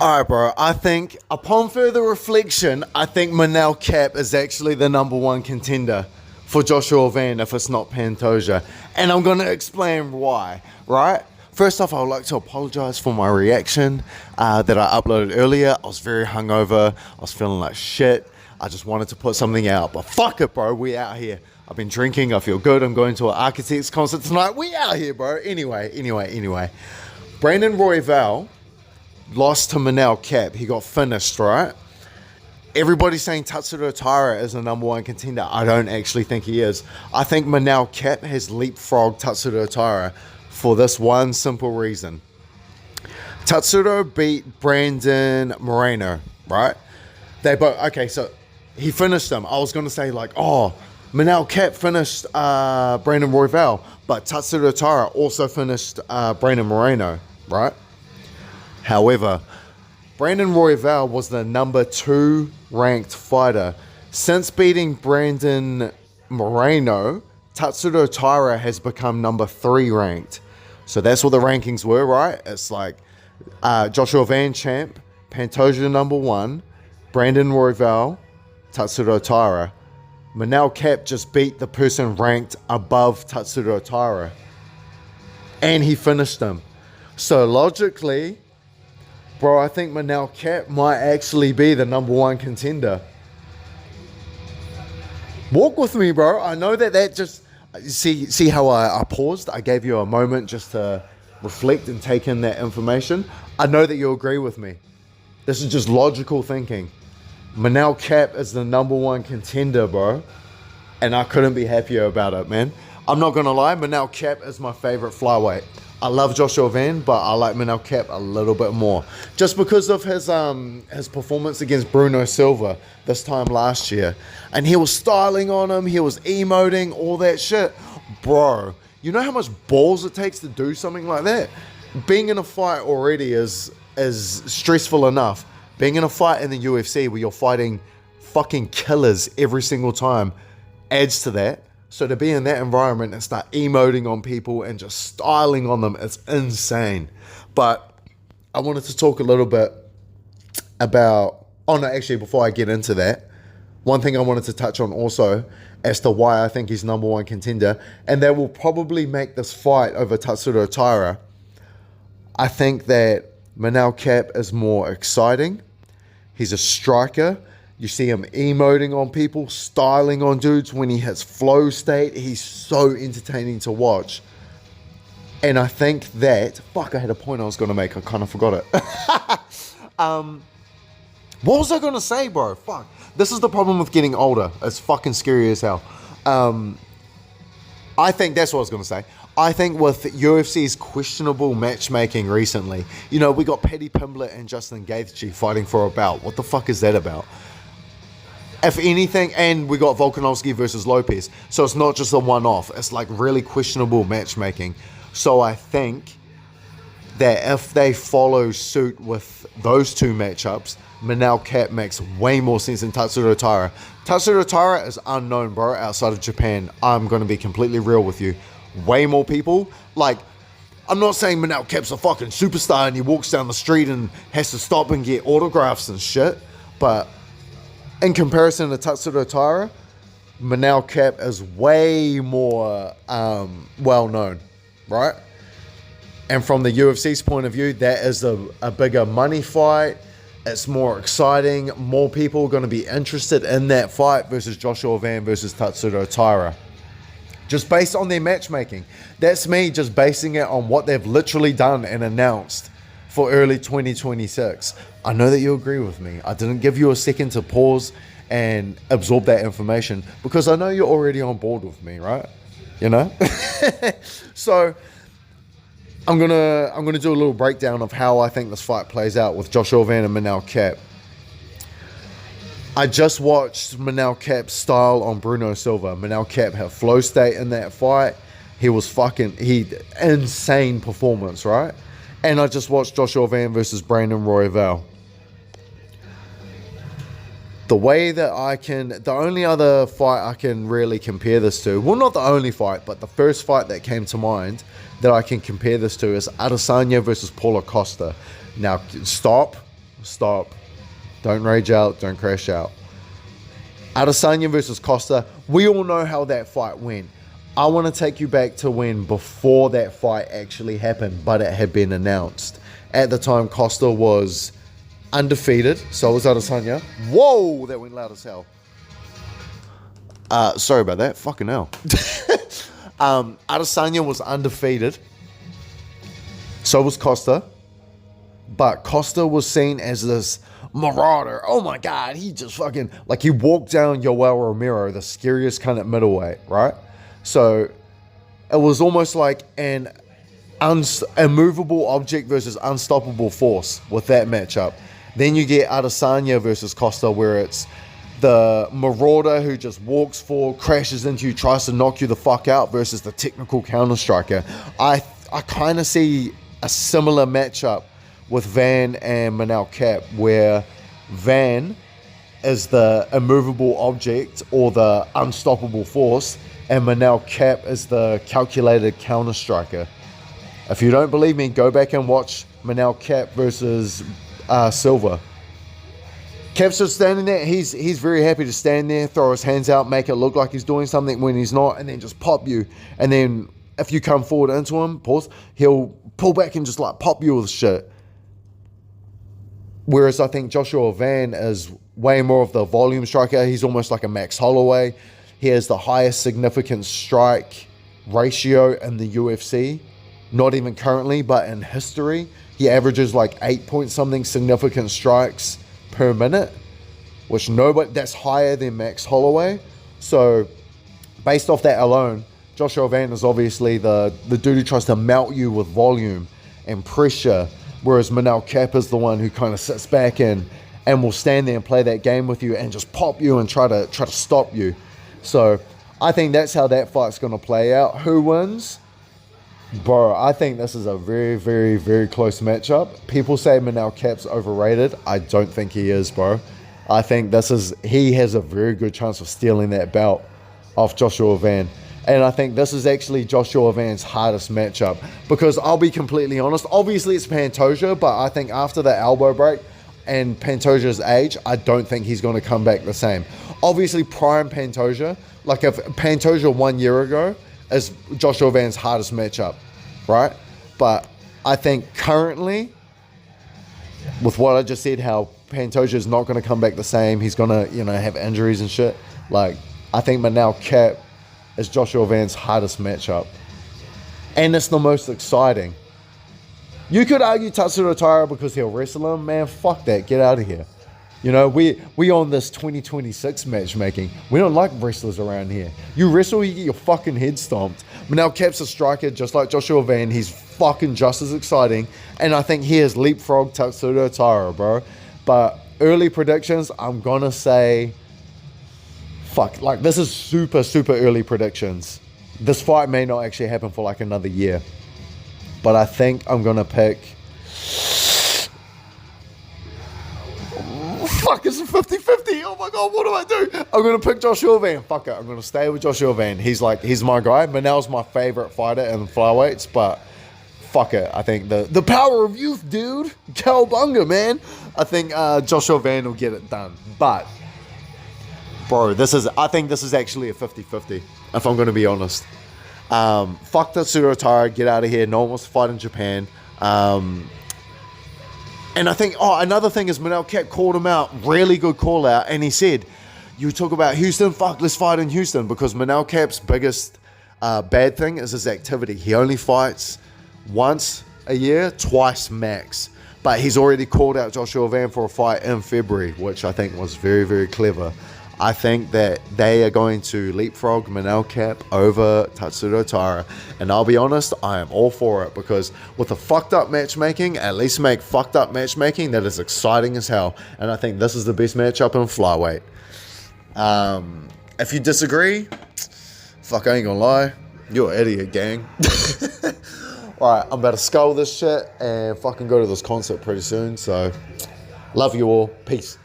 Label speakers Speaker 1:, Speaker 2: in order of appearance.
Speaker 1: All right, bro. I think upon further reflection, I think Manel Kape is actually the number one contender for Joshua Van if it's not Pantoja. And I'm going to explain why, right? First off, I would like to apologize for my reaction that I uploaded earlier. I was very hungover. I was feeling like shit. I just wanted to put something out. But fuck it, bro. We out here. I've been drinking. I feel good. I'm going to an Architects concert tonight. We out here, bro. Anyway. Brandon Royval lost to Manel Kape. He got finished, right? Everybody's saying Tatsuro Taira is the number one contender. I don't actually think he is. I think Manel Kape has leapfrogged Tatsuro Taira for this one simple reason. Tatsuro beat Brandon Moreno, right? They both, okay, so he finished them. I was going to say like, oh, Manel Kape finished Brandon Royval, but Tatsuro Taira also finished Brandon Moreno, right? However, Brandon Royval was the number 2 ranked fighter. Since beating Brandon Moreno, Tatsuro Taira has become number 3 ranked. So that's what the rankings were, right? It's like Joshua Van champ, Pantoja number 1, Brandon Royval, Tatsuro Taira. Manel Kape just beat the person ranked above Tatsuro Taira. And he finished him. So logically, bro, I think Manel Kape might actually be the number 1 contender. Walk with me, bro. I know that just... See how I paused? I gave you a moment just to reflect and take in that information. I know that you agree with me. This is just logical thinking. Manel Kape is the number 1 contender, bro. And I couldn't be happier about it, man. I'm not going to lie. Manel Kape is my favorite flyweight. I love Joshua Van, but I like Manel Kape a little bit more. Just because of his performance against Bruno Silva this time last year. And he was styling on him, he was emoting, all that shit. Bro, you know how much balls it takes to do something like that? Being in a fight already is stressful enough. Being in a fight in the UFC where you're fighting fucking killers every single time adds to that. So to be in that environment and start emoting on people and just styling on them, it's insane. But I wanted to talk a little bit about... Oh no, actually, before I get into that, one thing I wanted to touch on also as to why I think he's number 1 contender, and that will probably make this fight over Tatsuro Taira. I think that Manel Kape is more exciting. He's a striker. You see him emoting on people, styling on dudes when he hits flow state. He's so entertaining to watch. And I think that... Fuck, I had a point I was going to make. I kind of forgot it. What was I going to say, bro? Fuck. This is the problem with getting older. It's fucking scary as hell. I think that's what I was going to say. I think with UFC's questionable matchmaking recently, you know, we got Paddy Pimblett and Justin Gaethje fighting for a belt. What the fuck is that about? If anything, and we got Volkanovski versus Lopez. So it's not just a one-off. It's like really questionable matchmaking. So I think that if they follow suit with those 2 matchups, Manel Kape makes way more sense than Tatsuro Taira. Tatsuro Taira is unknown, bro, outside of Japan. I'm going to be completely real with you. Way more people. Like, I'm not saying Manel Kape's a fucking superstar and he walks down the street and has to stop and get autographs and shit. But in comparison to Tatsuro Taira, Manel Kape is way more well-known, right? And from the UFC's point of view, that is a bigger money fight. It's more exciting. More people are going to be interested in that fight versus Joshua Van versus Tatsuro Taira. Just based on their matchmaking. That's me just basing it on what they've literally done and announced for early 2026. I know that you agree with me. I didn't give you a second to pause and absorb that information because I know you're already on board with me, right? You know? So I'm gonna do a little breakdown of how I think this fight plays out with Joshua Van and Manel Kape. I just watched Manel Kape's style on Bruno Silva. Manel Kape had flow state in that fight. He insane performance, right? And I just watched Joshua Van versus Brandon Royval. The way that the only other fight I can really compare this to, well, not the only fight, but the first fight that came to mind that I can compare this to is Adesanya versus Paulo Costa. Now, stop. stop. Don't rage out. Don't crash out. Adesanya versus Costa. We all know how that fight went. I want to take you back to when before that fight actually happened, but it had been announced. At the time, Costa was undefeated. So was Adesanya. Whoa, that went loud as hell. Sorry about that. Fucking hell. Adesanya was undefeated. So was Costa. But Costa was seen as this marauder. Oh my God, he just fucking, like, he walked down Yoel Romero, the scariest kind of middleweight, right? So it was almost like an immovable object versus unstoppable force with that matchup. Then you get Adesanya versus Costa, where it's the marauder who just walks forward, crashes into you, tries to knock you the fuck out, versus the technical counter striker. I kind of see a similar matchup with Van and Manel Kape, where Van is the immovable object or the unstoppable force, and Manel Kape is the calculated counter striker. If you don't believe me, go back and watch Manel Kape versus Silva. Kape's just standing there. He's very happy to stand there, throw his hands out, make it look like he's doing something when he's not, and then just pop you. And then if you come forward into him, he'll pull back and just like pop you with shit. Whereas I think Joshua Van is way more of the volume striker. He's almost like a Max Holloway. He has the highest significant strike ratio in the UFC. Not even currently, but in history. He averages like 8 point something significant strikes per minute, which that's higher than Max Holloway. So based off that alone, Joshua Van is obviously the dude who tries to melt you with volume and pressure, whereas Manel Kape is the one who kind of sits back and will stand there and play that game with you and just pop you and try to stop you. So I think that's how that fight's going to play out. Who wins? Bro, I think this is a very, very, very close matchup. People say Manel Kape's overrated. I don't think he is, bro. I think he has a very good chance of stealing that belt off Joshua Van. And I think this is actually Joshua Van's hardest matchup, because I'll be completely honest. Obviously, it's Pantoja, but I think after the elbow break and Pantoja's age, I don't think he's going to come back the same. Obviously, prime Pantoja, like if Pantoja 1 year ago, is Joshua Van's hardest matchup, right? But I think currently, with what I just said, how Pantoja is not going to come back the same, he's going to, have injuries and shit. Like, I think Manel Kape is Joshua Van's hardest matchup. And it's the most exciting. You could argue Tatsuro Taira because he'll wrestle him. Man, fuck that. Get out of here. We on this 2026 matchmaking. We don't like wrestlers around here. You wrestle, you get your fucking head stomped. Manel Kape's a striker just like Joshua Van. He's fucking just as exciting. And I think he has leapfrogged Tatsuro Taira, bro. But early predictions, I'm going to say... this is super, super early predictions. This fight may not actually happen for like another year. But I think I'm going to pick... It's a 50-50. Oh my God, what do I do? I'm going to pick Joshua Van. Fuck it. I'm going to stay with Joshua Van. He's my guy. Manel's my favorite fighter in flyweights, but fuck it. I think the power of youth, dude. Cowabunga, man. I think Joshua Van will get it done. But... bro, I think this is actually a 50-50, if I'm going to be honest. Fuck Tatsuro Taira, get out of here. No one wants to fight in Japan. And I think, another thing is Manel Kape called him out, really good call out, and he said, you talk about Houston, fuck, let's fight in Houston, because Manel Kape's biggest bad thing is his activity. He only fights once a year, twice max. But he's already called out Joshua Van for a fight in February, which I think was very, very clever. I think that they are going to leapfrog Manel Kape over Tatsuro Taira. And I'll be honest, I am all for it, because with the fucked up matchmaking, at least make fucked up matchmaking that is exciting as hell. And I think this is the best matchup in flyweight. If you disagree, fuck, I ain't gonna lie, you're an idiot, gang. Alright, I'm about to skull this shit and fucking go to this concert pretty soon. So, love you all. Peace.